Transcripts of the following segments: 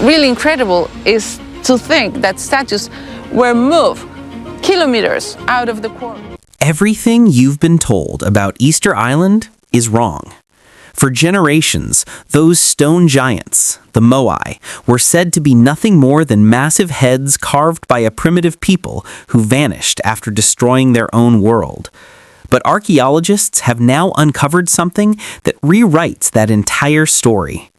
really incredible is to think that statues were moved kilometers out of the quarry. Everything you've been told about Easter Island is wrong. For generations, those stone giants, the Moai, were said to be nothing more than massive heads carved by a primitive people who vanished after destroying their own world. But archaeologists have now uncovered something that rewrites that entire story.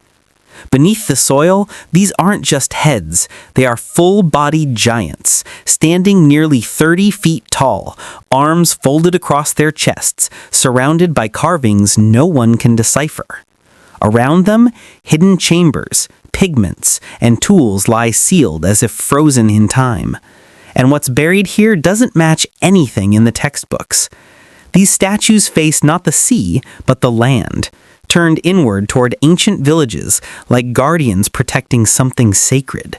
Beneath the soil, these aren't just heads, they are full-bodied giants, standing nearly 30 feet tall, arms folded across their chests, surrounded by carvings no one can decipher. Around them, hidden chambers, pigments, and tools lie sealed as if frozen in time. And what's buried here doesn't match anything in the textbooks. These statues face not the sea, but the land, turned inward toward ancient villages like guardians protecting something sacred.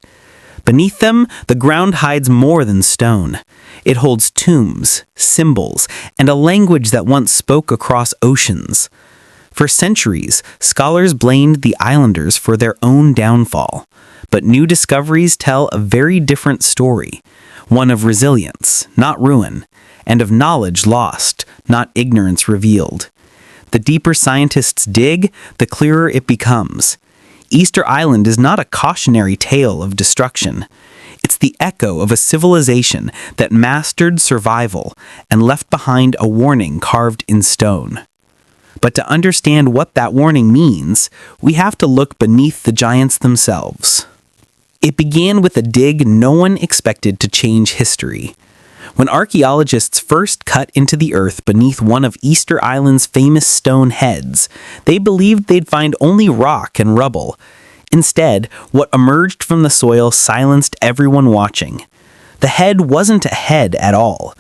Beneath them, the ground hides more than stone. It holds tombs, symbols, and a language that once spoke across oceans. For centuries, scholars blamed the islanders for their own downfall. But new discoveries tell a very different story, one of resilience, not ruin, and of knowledge lost, not ignorance revealed. The deeper scientists dig, the clearer it becomes. Easter Island is not a cautionary tale of destruction. It's the echo of a civilization that mastered survival and left behind a warning carved in stone. But to understand what that warning means, we have to look beneath the giants themselves. It began with a dig no one expected to change history. When archaeologists first cut into the earth beneath one of Easter Island's famous stone heads, they believed they'd find only rock and rubble. Instead, what emerged from the soil silenced everyone watching. The head wasn't a head at all.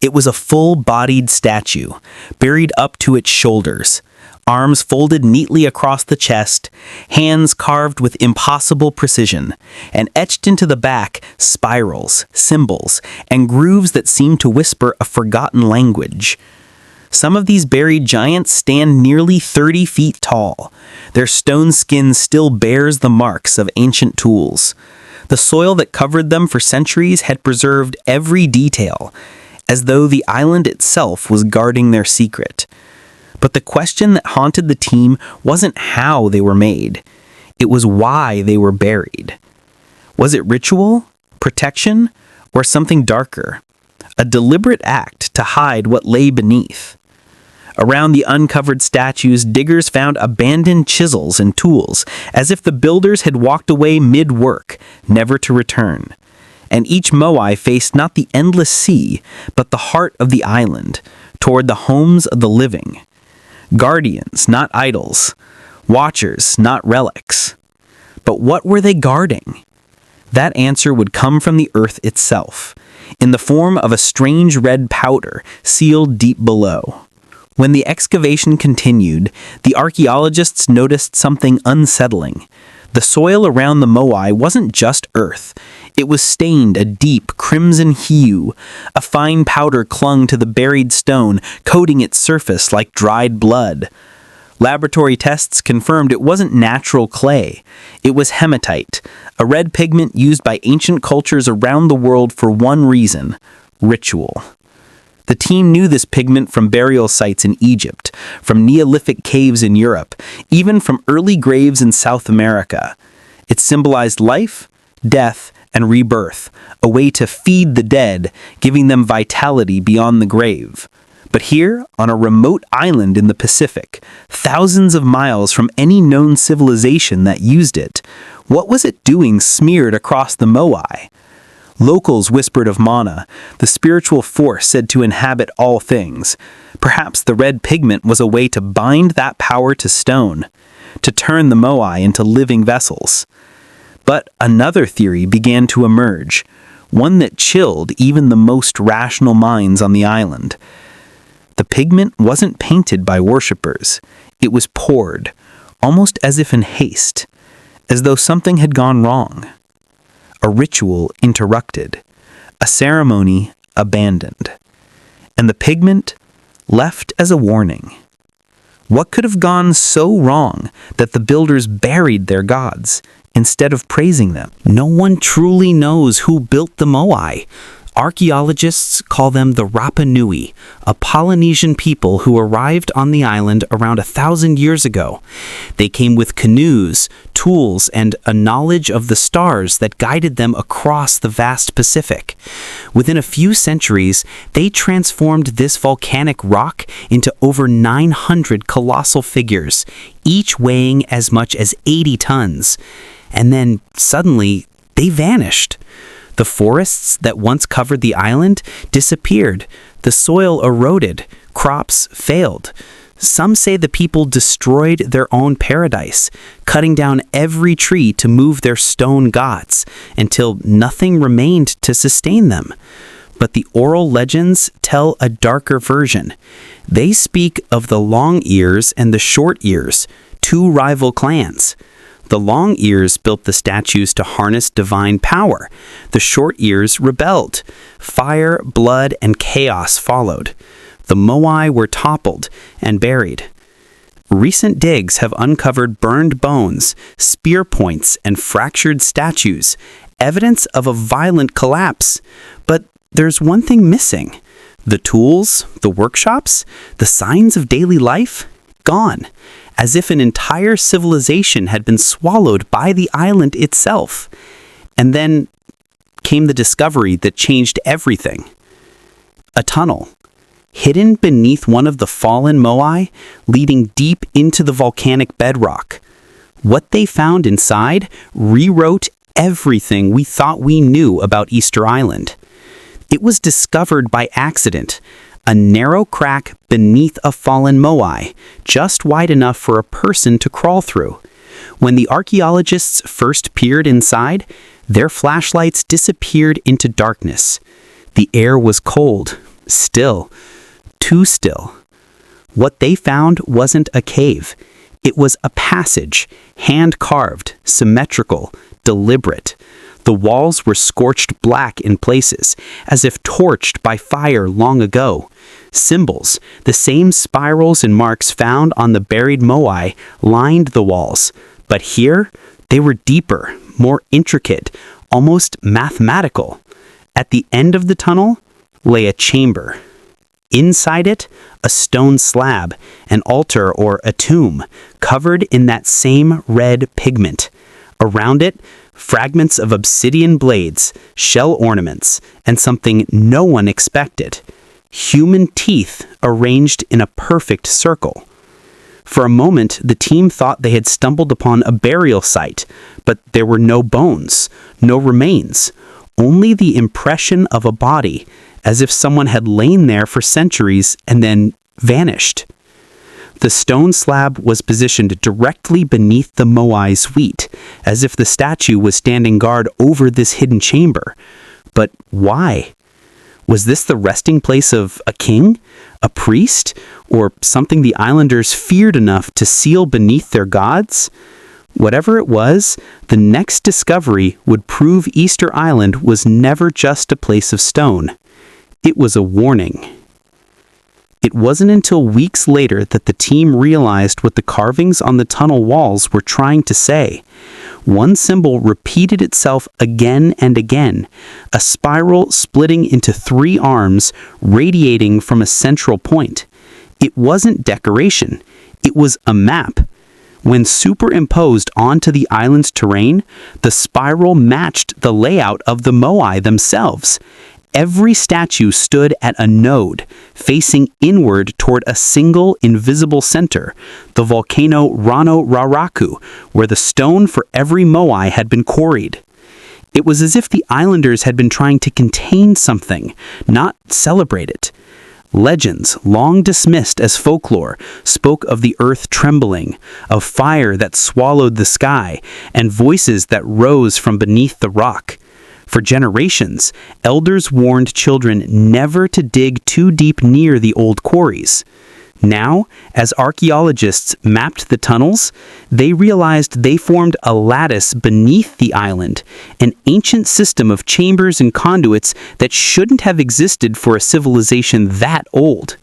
It was a full-bodied statue, buried up to its shoulders, arms folded neatly across the chest, hands carved with impossible precision, and etched into the back spirals, symbols, and grooves that seemed to whisper a forgotten language. Some of these buried giants stand nearly 30 feet tall. Their stone skin still bears the marks of ancient tools. The soil that covered them for centuries had preserved every detail, as though the island itself was guarding their secret. But the question that haunted the team wasn't how they were made. It was why they were buried. Was it ritual, protection, or something darker? A deliberate act to hide what lay beneath. Around the uncovered statues, diggers found abandoned chisels and tools, as if the builders had walked away mid-work, never to return. And each Moai faced not the endless sea, but the heart of the island, toward the homes of the living. Guardians, not idols. Watchers, not relics. But what were they guarding? That answer would come from the earth itself, in the form of a strange red powder sealed deep below. When the excavation continued, the archaeologists noticed something unsettling. The soil around the Moai wasn't just earth. It was stained a deep crimson hue. A fine powder clung to the buried stone, coating its surface like dried blood. Laboratory tests confirmed it wasn't natural clay. It was hematite, a red pigment used by ancient cultures around the world for one reason: ritual. The team knew this pigment from burial sites in Egypt, from Neolithic caves in Europe, even from early graves in South America. It symbolized life, death, and rebirth, a way to feed the dead, giving them vitality beyond the grave. But here, on a remote island in the Pacific, thousands of miles from any known civilization that used it, what was it doing smeared across the Moai? Locals whispered of mana, the spiritual force said to inhabit all things. Perhaps the red pigment was a way to bind that power to stone, to turn the Moai into living vessels. But another theory began to emerge, one that chilled even the most rational minds on the island. The pigment wasn't painted by worshippers. It was poured, almost as if in haste, as though something had gone wrong. A ritual interrupted, a ceremony abandoned, and the pigment left as a warning. What could have gone so wrong that the builders buried their gods, instead of praising them. No one truly knows who built the Moai. Archaeologists call them the Rapa Nui, a Polynesian people who arrived on the island around 1,000 years ago. They came with canoes, tools, and a knowledge of the stars that guided them across the vast Pacific. Within a few centuries, they transformed this volcanic rock into over 900 colossal figures, each weighing as much as 80 tons. And then, suddenly, they vanished. The forests that once covered the island disappeared. The soil eroded. Crops failed. Some say the people destroyed their own paradise, cutting down every tree to move their stone gods until nothing remained to sustain them. But the oral legends tell a darker version. They speak of the Long Ears and the Short Ears, two rival clans. The Long Ears built the statues to harness divine power. The Short Ears rebelled. Fire, blood, and chaos followed. The Moai were toppled and buried. Recent digs have uncovered burned bones, spear points, and fractured statues, evidence of a violent collapse. But there's one thing missing. The tools, the workshops, the signs of daily life, gone. As if an entire civilization had been swallowed by the island itself. And then came the discovery that changed everything. A tunnel, hidden beneath one of the fallen Moai, leading deep into the volcanic bedrock. What they found inside rewrote everything we thought we knew about Easter Island. It was discovered by accident. A narrow crack beneath a fallen Moai, just wide enough for a person to crawl through. When the archaeologists first peered inside, their flashlights disappeared into darkness. The air was cold, still, too still. What they found wasn't a cave. It was a passage, hand-carved, symmetrical, deliberate. The walls were scorched black in places, as if torched by fire long ago. Symbols, the same spirals and marks found on the buried Moai, lined the walls. But here, they were deeper, more intricate, almost mathematical. At the end of the tunnel lay a chamber. Inside it, a stone slab, an altar or a tomb, covered in that same red pigment. Around it, fragments of obsidian blades, shell ornaments, and something no one expected. Human teeth arranged in a perfect circle. For a moment, the team thought they had stumbled upon a burial site, but there were no bones, no remains, only the impression of a body, as if someone had lain there for centuries and then vanished. The stone slab was positioned directly beneath the Moai suite, as if the statue was standing guard over this hidden chamber. But why? Was this the resting place of a king, a priest, or something the islanders feared enough to seal beneath their gods? Whatever it was, the next discovery would prove Easter Island was never just a place of stone. It was a warning. It wasn't until weeks later that the team realized what the carvings on the tunnel walls were trying to say. One symbol repeated itself again and again, a spiral splitting into 3 arms, radiating from a central point. It wasn't decoration. It was a map. When superimposed onto the island's terrain, the spiral matched the layout of the Moai themselves. Every statue stood at a node, facing inward toward a single invisible center, the volcano Rano Raraku, where the stone for every Moai had been quarried. It was as if the islanders had been trying to contain something, not celebrate it. Legends, long dismissed as folklore, spoke of the earth trembling, of fire that swallowed the sky, and voices that rose from beneath the rock. For generations, elders warned children never to dig too deep near the old quarries. Now, as archaeologists mapped the tunnels, they realized they formed a lattice beneath the island, an ancient system of chambers and conduits that shouldn't have existed for a civilization that old.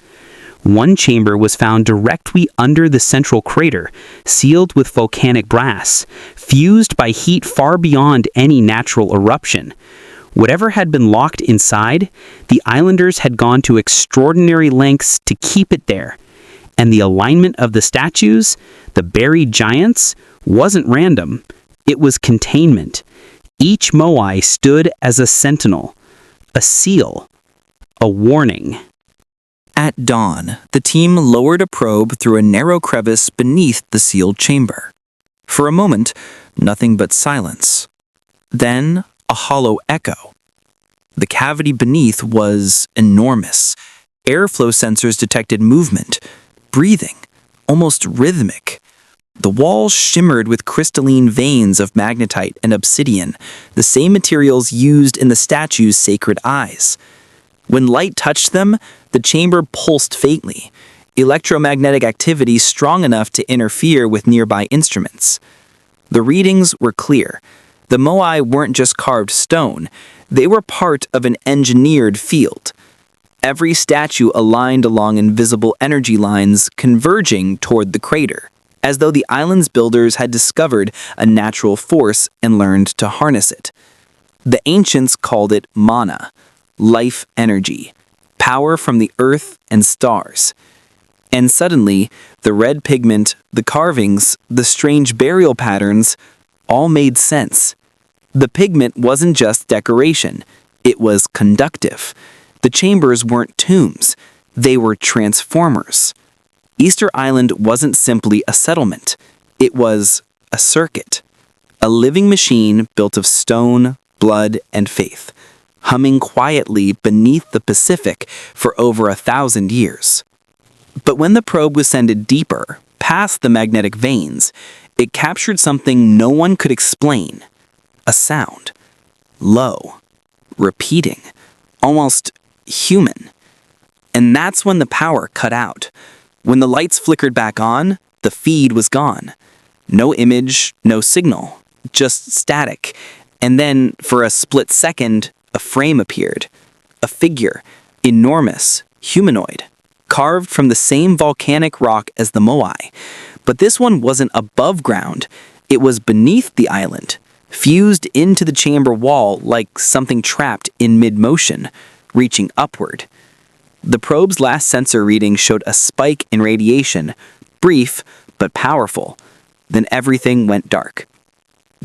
One chamber was found directly under the central crater, sealed with volcanic brass, fused by heat far beyond any natural eruption. Whatever had been locked inside, the islanders had gone to extraordinary lengths to keep it there. And the alignment of the statues, the buried giants, wasn't random. It was containment. Each Moai stood as a sentinel, a seal, a warning. At dawn, the team lowered a probe through a narrow crevice beneath the sealed chamber. For a moment, nothing but silence. Then, a hollow echo. The cavity beneath was enormous. Airflow sensors detected movement, breathing, almost rhythmic. The walls shimmered with crystalline veins of magnetite and obsidian, the same materials used in the statue's sacred eyes. When light touched them, the chamber pulsed faintly, electromagnetic activity strong enough to interfere with nearby instruments. The readings were clear. The Moai weren't just carved stone, they were part of an engineered field. Every statue aligned along invisible energy lines converging toward the crater, as though the island's builders had discovered a natural force and learned to harness it. The ancients called it mana, life energy, power from the earth and stars. And suddenly, the red pigment, the carvings, the strange burial patterns, all made sense. The pigment wasn't just decoration, it was conductive. The chambers weren't tombs, they were transformers. Easter Island wasn't simply a settlement, it was a circuit. A living machine built of stone, blood, and faith, humming quietly beneath the Pacific for over 1,000 years. But when the probe was sent deeper, past the magnetic veins, it captured something no one could explain. A sound. Low. Repeating. Almost human. And that's when the power cut out. When the lights flickered back on, the feed was gone. No image, no signal. Just static. And then, for a split second, a frame appeared. A figure. Enormous. Humanoid. Carved from the same volcanic rock as the Moai. But this one wasn't above ground. It was beneath the island, fused into the chamber wall like something trapped in mid-motion, reaching upward. The probe's last sensor reading showed a spike in radiation, brief but powerful. Then everything went dark.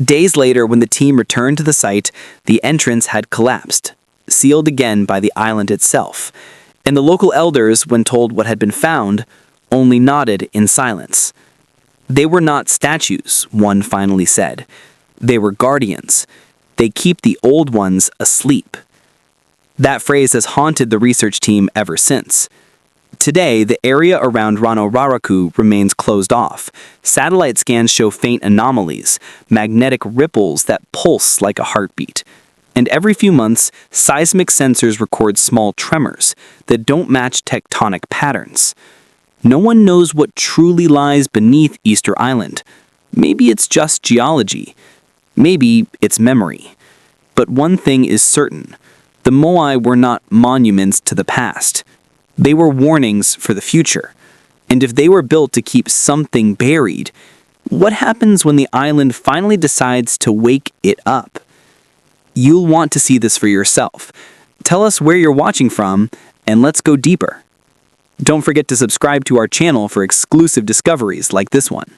Days later, when the team returned to the site, the entrance had collapsed, sealed again by the island itself. And the local elders, when told what had been found, only nodded in silence. They were not statues, one finally said. They were guardians. They keep the old ones asleep. That phrase has haunted the research team ever since. Today, the area around Rano-Raraku remains closed off. Satellite scans show faint anomalies, magnetic ripples that pulse like a heartbeat. And every few months, seismic sensors record small tremors that don't match tectonic patterns. No one knows what truly lies beneath Easter Island. Maybe it's just geology. Maybe it's memory. But one thing is certain. The Moai were not monuments to the past. They were warnings for the future. And if they were built to keep something buried, what happens when the island finally decides to wake it up? You'll want to see this for yourself. Tell us where you're watching from, and let's go deeper. Don't forget to subscribe to our channel for exclusive discoveries like this one.